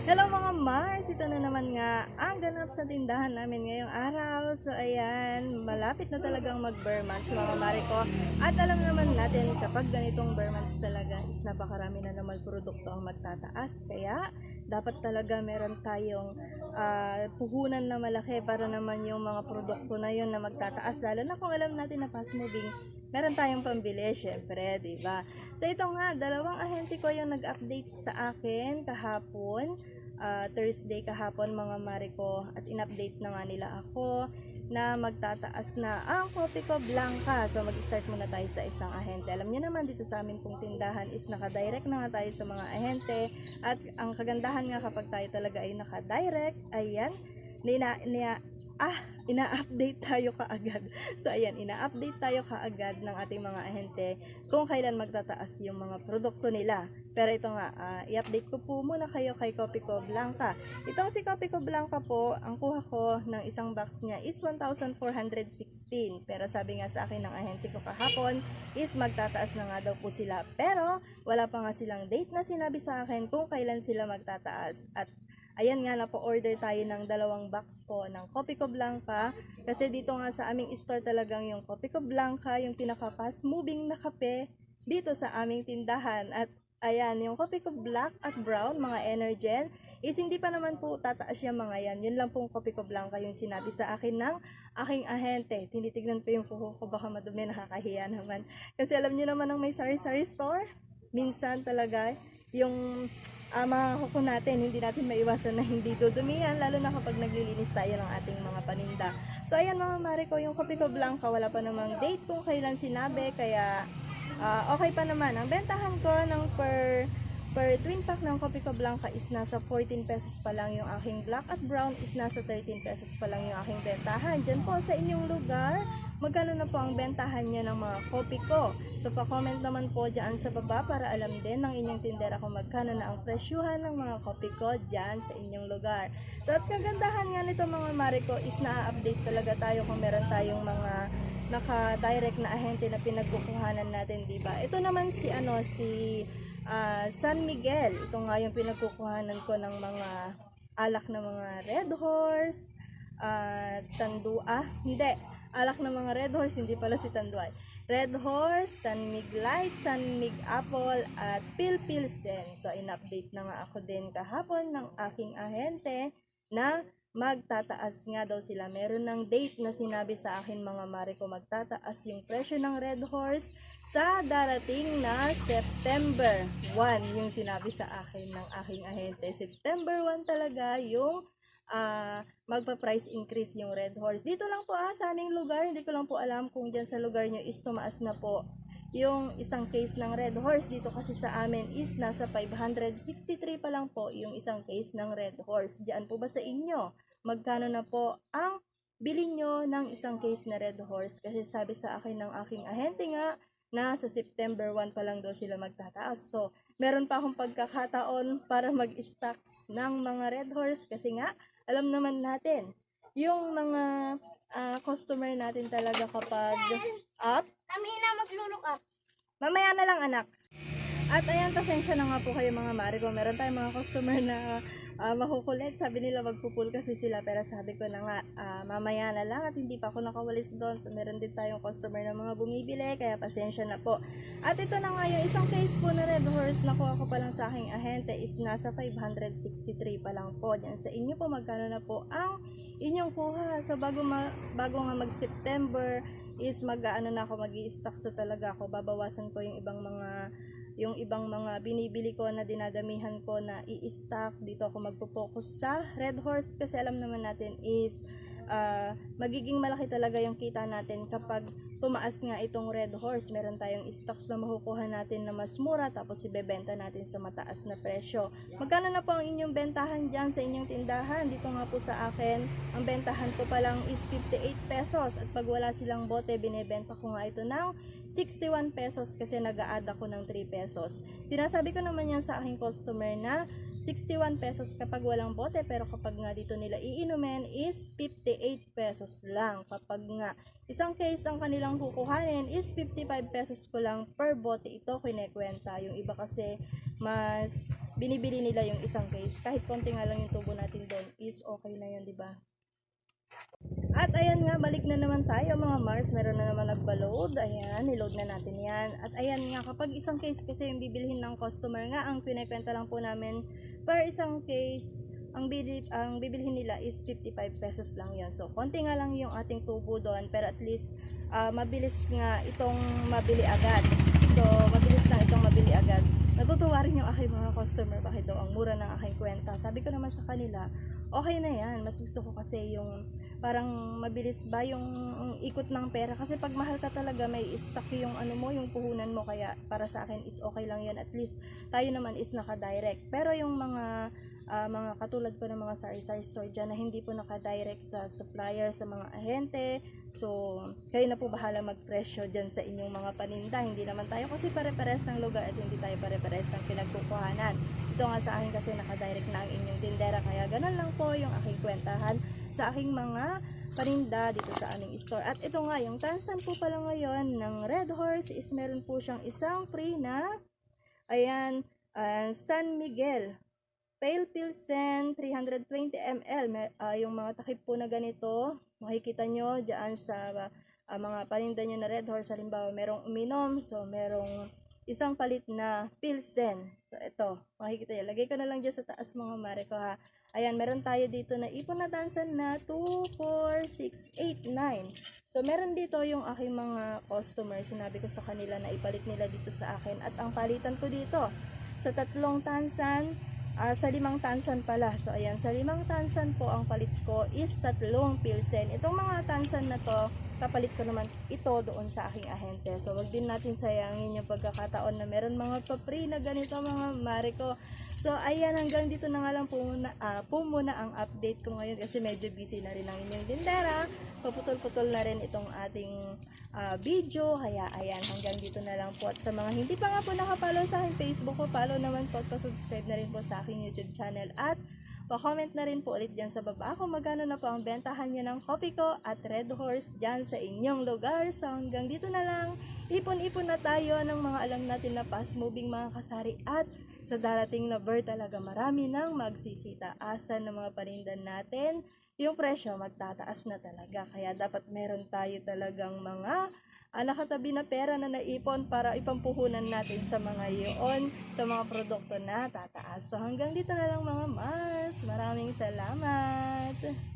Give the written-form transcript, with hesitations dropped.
Hello mga Mars! Ito na naman nga ang ganap sa tindahan namin ngayong araw. So ayan, malapit na talagang mag-bare months mga mare ko. At alam naman natin kapag ganitong bare months talaga is napakarami na naman produkto ang magtataas. Kaya dapat talaga meron tayong puhunan na malaki para naman yung mga produkto na yun na magtataas. Lalo na kung alam natin na fast moving, meron tayong pambili, syempre, di ba? So ito nga, dalawang ahente ko yung nag-update sa akin kahapon. Thursday kahapon mga mare ko, at in-update na nga nila ako na magtataas na ang kopi ko blanca. So mag-start muna tayo sa isang ahente. Alam niyo naman dito sa amin pong tindahan is naka-direct na nga tayo sa mga ahente, at ang kagandahan nga kapag tayo talaga ay naka-direct, ayan, ina-update tayo kaagad. So ayan, ina-update tayo kaagad ng ating mga ahente kung kailan magtataas yung mga produkto nila. Pero ito nga, i-update ko po muna kayo kay Kopiko Blanca. Itong si Kopiko Blanca po, ang kuha ko ng isang box niya is 1,416. Pero sabi nga sa akin ng ahente ko kahapon is magtataas na nga daw po sila. Pero wala pa nga silang date na sinabi sa akin kung kailan sila magtataas. At ayan nga, napo-order tayo ng 2 box po ng Kopiko Blanca. Kasi dito nga sa aming store talagang yung Kopiko Blanca, yung pinaka-fast moving na kape dito sa aming tindahan. At ayan, yung Kopiko Black at Brown, mga Energen, is hindi pa naman po tataas yung mga yan. Yun lang pong Kopiko Blanca yung sinabi sa akin ng aking ahente. Tinitignan po yung kuko ko, baka madumi, nakakahiya naman. Kasi alam niyo naman ang may sari-sari store, minsan talaga yung mga kuko natin, hindi natin maiwasan na hindi dudumihan, lalo na kapag naglilinis tayo ng ating mga paninda. So ayan mga mare ko, yung Kopiko Blanca wala pa namang date kung kailan sinabi, kaya okay pa naman. Ang bentahan ko ng per twin pack ng Kopiko Blanca is nasa 14 pesos pa lang. Yung aking black at brown is nasa 13 pesos pa lang yung aking bentahan. Diyan po sa inyong lugar, magkano na po ang bentahan niya ng mga Kopiko? So pa-comment naman po dyan sa baba para alam din ng inyong tindera kung magkano na ang presyuhan ng mga Kopiko dyan sa inyong lugar. So at kagandahan nga nito mga mare ko is na-update talaga tayo kung meron tayong mga naka-direct na ahente na pinagkukuhanan natin, di ba? Ito naman si San Miguel. Ito nga yung pinagkukuhanan ko ng mga alak na mga Red Horse, hindi, alak na mga Red Horse, hindi pala si Tanduay. Red Horse, San Mig Light, San Mig Apple, at Pilsen. So, in-update na nga ako din kahapon ng aking ahente na magtataas nga daw sila. Meron ng date na sinabi sa akin mga mare ko, magtataas yung presyo ng Red Horse sa darating na September 1, yung sinabi sa akin ng aking ahente. September 1 talaga yung magpa-price increase yung Red Horse. Dito lang po sa aming lugar, hindi ko lang po alam kung dyan sa lugar nyo is tumaas na po yung isang case ng Red Horse. Dito kasi sa amin is nasa 563 pa lang po yung isang case ng Red Horse. Diyan po ba sa inyo? Magkano na po ang bilhin nyo ng isang case na Red Horse? Kasi sabi sa akin ng aking ahente nga na sa September 1 pa lang daw sila magtataas. So, meron pa akong pagkakataon para mag-stocks ng mga Red Horse kasi nga, alam naman natin, yung mga customer natin talaga kapag up, Kami na maglulok up. mamaya na lang anak. At ayan, pasensya na nga po kayo mga mare ko. Meron tayong mga customer na makukulit. Sabi nila magpupul kasi sila. Pero sabi ko na nga, mamaya na lang at hindi pa ako nakawalis doon. So meron din tayong customer na mga bumibili. Kaya pasensya na po. At ito na nga yung isang case po na Red Horse na kuha ko pa lang sa aking ahente is nasa 563 pa lang po. Diyan sa inyo po, magkano na po ang inyong kuha. So bago nga mag-September is mag-ano na ako, mag-i-stocks na talaga ako. Babawasan ko yung ibang mga binibili ko na dinadamihan ko na i-stock. Dito ako magpo-focus sa Red Horse kasi alam naman natin is magiging malaki talaga yung kita natin kapag tumaas nga itong Red Horse. Meron tayong stocks na makukuha natin na mas mura tapos ibebenta natin sa mataas na presyo. Magkano na po ang inyong bentahan dyan sa inyong tindahan? Dito nga po sa akin, ang bentahan ko pa lang is 58 pesos at pag wala silang bote, binebenta ko nga ito ng 61 pesos kasi nag-a-add ako ng 3 pesos. Sinasabi ko naman yan sa aking customer na 61 pesos kapag walang bote, pero kapag nga dito nila iinumin is 58 pesos lang. Kapag nga isang case ang kanilang kukuhanin is 55 pesos ko lang per bote ito kinekwenta. Yung iba kasi mas binibili nila yung isang case. Kahit konti nga lang yung tubo natin doon is okay na yun, di ba? At ayan nga, balik na naman tayo mga Mars. Meron na naman nagba-load. Ayan, niload na natin yan. At ayan nga, kapag isang case kasi yung bibilhin ng customer nga, ang pinakwenta lang po namin per isang case, ang bibilhin nila is 55 pesos lang yon. So, konti nga lang yung ating tubo doon, pero at least mabilis nga itong mabili agad. So, mabilis lang itong mabili agad. Natutuwa rin yung aking mga customer, bakit daw ang mura ng aking kwenta. Sabi ko naman sa kanila, okay na yan. Mas gusto ko kasi yung parang mabilis ba yung ikot ng pera. Kasi pag mahal ka talaga, may stock yung ano mo, yung puhunan mo. Kaya para sa akin is okay lang yan. At least tayo naman is naka-direct. Pero yung mga katulad po ng mga sari-sari store dyan na hindi po naka-direct sa supplier, sa mga ahente, so kayo na po bahala magpresyo dyan sa inyong mga paninda. Hindi naman tayo kasi pare-pares ng lugar at hindi tayo pare-pares ng pinagkukuhanan. Ito nga sa akin kasi naka-direct na ang inyong tindera, kaya ganun lang po yung aking kwentahan sa aking mga paninda dito sa aming store. At ito nga, yung tansan po pala ngayon ng Red Horse is meron po siyang isang free na, ayan, San Miguel Pale Pilsen 320 ml. Yung mga takip po na ganito, makikita nyo dyan sa mga paninda nyo na Red Horse. Halimbawa, merong uminom, so merong isang palit na Pilsen. So ito, makikita nyo. Lagay ko na lang dyan sa taas mga mare ko ha. Ayan, meron tayo dito na ipon na tansan na 2, 4, 6, 8, 9. So meron dito yung aking mga customers. Sinabi ko sa kanila na ipalit nila dito sa akin. At ang palitan ko dito, sa 3 tansan, sa 5 tansan pala. So ayan, sa 5 tansan po ang palit ko is 3 Pilsen. Itong mga tansan na to, kapalit ko naman ito doon sa aking ahente. So wag din natin sayangin yung pagkakataon na meron mga pa-free na ganito mga mare ko. So ayan, hanggang dito na nga lang po muna ang update ko ngayon kasi medyo busy na rin ang inyong tindera. Paputol-putol na rin itong ating video. Kaya ayan, hanggang dito na lang po. At sa mga hindi pa nga po nakapollow sa aking Facebook ko, follow naman po at subscribe na rin po sa aking YouTube channel. At pa-comment na rin po ulit dyan sa baba kung magkano na po ang bentahan nyo ng kopi ko at Red Horse dyan sa inyong lugar. So hanggang dito na lang, ipon-ipon na tayo ng mga alam natin na fast moving mga kasari. At sa darating na bar talaga marami nang magsisitaasan ng mga panindan natin. Yung presyo magtataas na talaga. Kaya dapat meron tayo talagang mga nakatabi na pera na naipon para ipampuhunan natin sa mga iyon, sa mga produkto na tataas. So hanggang dito na lang mga Mars. Maraming salamat!